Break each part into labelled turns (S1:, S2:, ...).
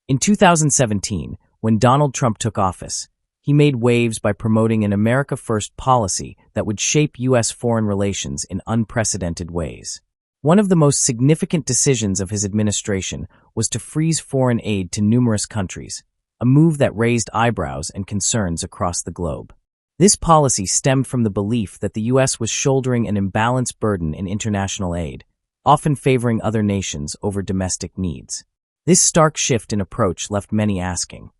S1: In 2017, when Donald Trump took office, he made waves by promoting an America First policy that would shape U.S. foreign relations in unprecedented ways. One of the most significant decisions of his administration was to freeze foreign aid to numerous countries, a move that raised eyebrows and concerns across the globe. This policy stemmed from the belief that the U.S. was shouldering an imbalanced burden in international aid, often favoring other nations over domestic needs. This stark shift in approach left many asking,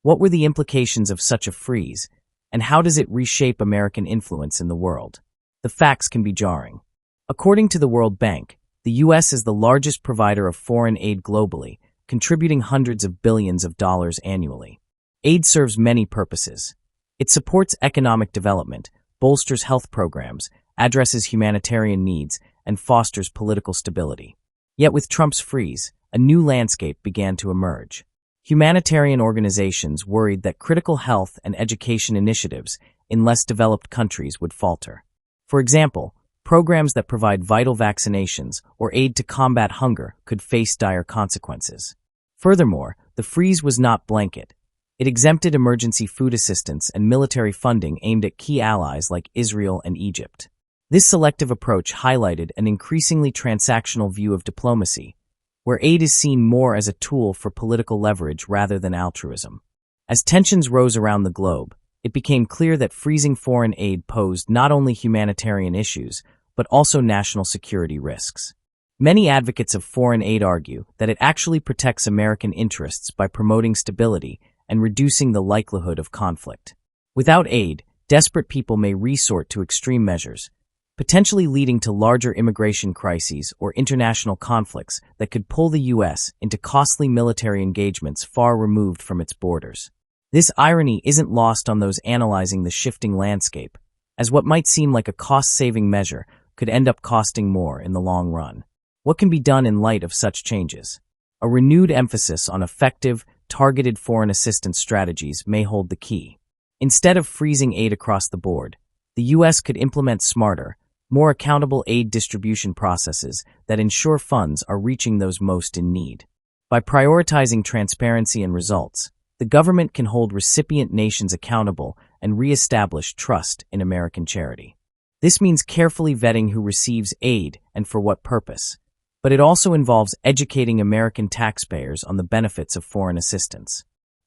S1: what were the implications of such a freeze, and how does it reshape American influence in the world? The facts can be jarring. According to the World Bank, the U.S. is the largest provider of foreign aid globally, contributing hundreds of billions of dollars annually. Aid serves many purposes. It supports economic development, bolsters health programs, addresses humanitarian needs, and fosters political stability. Yet with Trump's freeze, a new landscape began to emerge. Humanitarian organizations worried that critical health and education initiatives in less developed countries would falter. For example, programs that provide vital vaccinations or aid to combat hunger could face dire consequences. Furthermore, the freeze was not blanket. It exempted emergency food assistance and military funding aimed at key allies like Israel and Egypt. This selective approach highlighted an increasingly transactional view of diplomacy, where aid is seen more as a tool for political leverage rather than altruism. As tensions rose around the globe, it became clear that freezing foreign aid posed not only humanitarian issues, but also national security risks. Many advocates of foreign aid argue that it actually protects American interests by promoting stability and reducing the likelihood of conflict. Without aid, desperate people may resort to extreme measures, potentially leading to larger immigration crises or international conflicts that could pull the U.S. into costly military engagements far removed from its borders. This irony isn't lost on those analyzing the shifting landscape, as what might seem like a cost-saving measure could end up costing more in the long run. What can be done in light of such changes? A renewed emphasis on effective, targeted foreign assistance strategies may hold the key. Instead of freezing aid across the board, the U.S. could implement smarter, more accountable aid distribution processes that ensure funds are reaching those most in need. By prioritizing transparency and results, the government can hold recipient nations accountable and reestablish trust in American charity. This means carefully vetting who receives aid and for what purpose, but it also involves educating American taxpayers on the benefits of foreign assistance.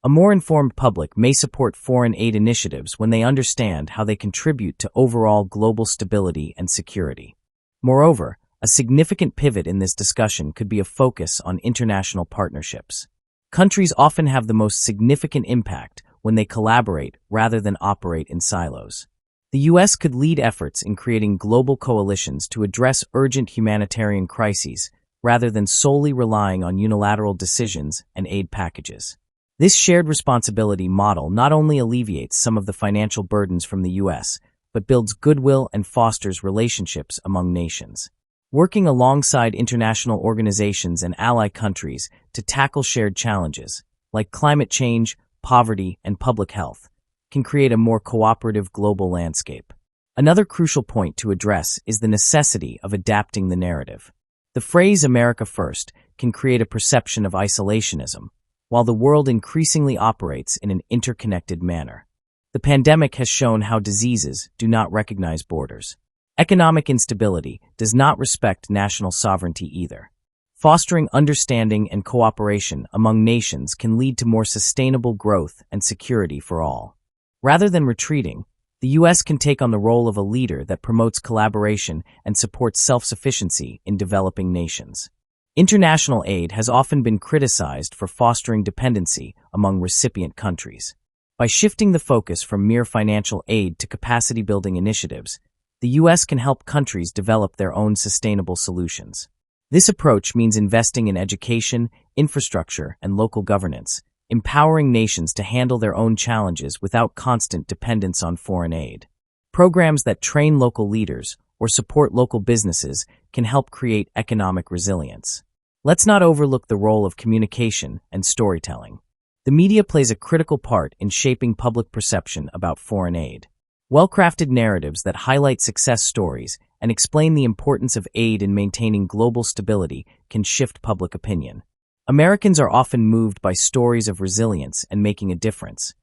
S1: A more informed public may support foreign aid initiatives when they understand how they contribute to overall global stability and security. Moreover, a significant pivot in this discussion could be a focus on international partnerships. Countries often have the most significant impact when they collaborate rather than operate in silos. The U.S. could lead efforts in creating global coalitions to address urgent humanitarian crises rather than solely relying on unilateral decisions and aid packages. This shared responsibility model not only alleviates some of the financial burdens from the U.S., but builds goodwill and fosters relationships among nations. Working alongside international organizations and ally countries to tackle shared challenges, like climate change, poverty, and public health, can create a more cooperative global landscape. Another crucial point to address is the necessity of adapting the narrative. The phrase America First can create a perception of isolationism, while the world increasingly operates in an interconnected manner. The pandemic has shown how diseases do not recognize borders. Economic instability does not respect national sovereignty either. Fostering understanding and cooperation among nations can lead to more sustainable growth and security for all. Rather than retreating, the U.S. can take on the role of a leader that promotes collaboration and supports self-sufficiency in developing nations. International aid has often been criticized for fostering dependency among recipient countries. By shifting the focus from mere financial aid to capacity-building initiatives, the U.S. can help countries develop their own sustainable solutions. This approach means investing in education, infrastructure, and local governance, empowering nations to handle their own challenges without constant dependence on foreign aid. Programs that train local leaders or support local businesses can help create economic resilience. Let's not overlook the role of communication and storytelling. The media plays a critical part in shaping public perception about foreign aid. Well-crafted narratives that highlight success stories and explain the importance of aid in maintaining global stability can shift public opinion. Americans are often moved by stories of resilience and making a difference.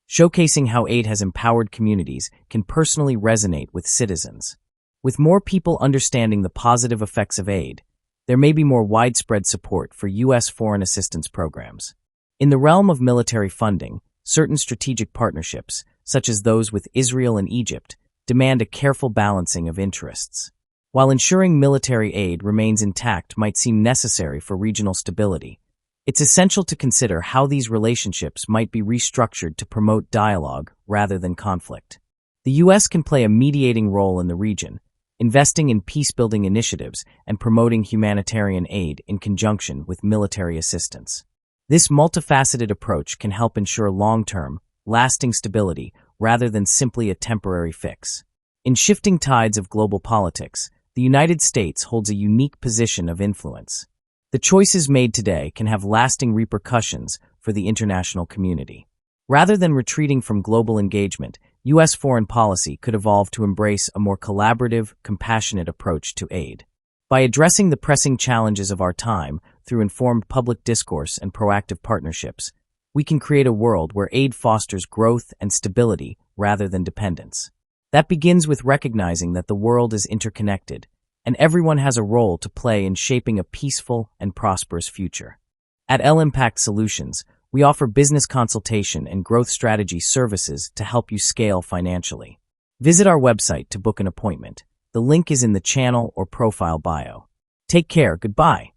S1: Showcasing how aid has empowered communities can personally resonate with citizens. With more people understanding the positive effects of aid, there may be more widespread support for U.S. foreign assistance programs. In the realm of military funding, certain strategic partnerships, such as those with Israel and Egypt, demand a careful balancing of interests. While ensuring military aid remains intact might seem necessary for regional stability, it's essential to consider how these relationships might be restructured to promote dialogue rather than conflict. The U.S. can play a mediating role in the region, investing in peace-building initiatives and promoting humanitarian aid in conjunction with military assistance. This multifaceted approach can help ensure long-term, lasting stability rather than simply a temporary fix. In shifting tides of global politics, the United States holds a unique position of influence. The choices made today can have lasting repercussions for the international community. Rather than retreating from global engagement, U.S. foreign policy could evolve to embrace a more collaborative, compassionate approach to aid. By addressing the pressing challenges of our time through informed public discourse and proactive partnerships, we can create a world where aid fosters growth and stability rather than dependence. That begins with recognizing that the world is interconnected, and everyone has a role to play in shaping a peaceful and prosperous future. At L-Impact Solutions, we offer business consultation and growth strategy services to help you scale financially. Visit our website to book an appointment. The link is in the channel or profile bio. Take care. Goodbye.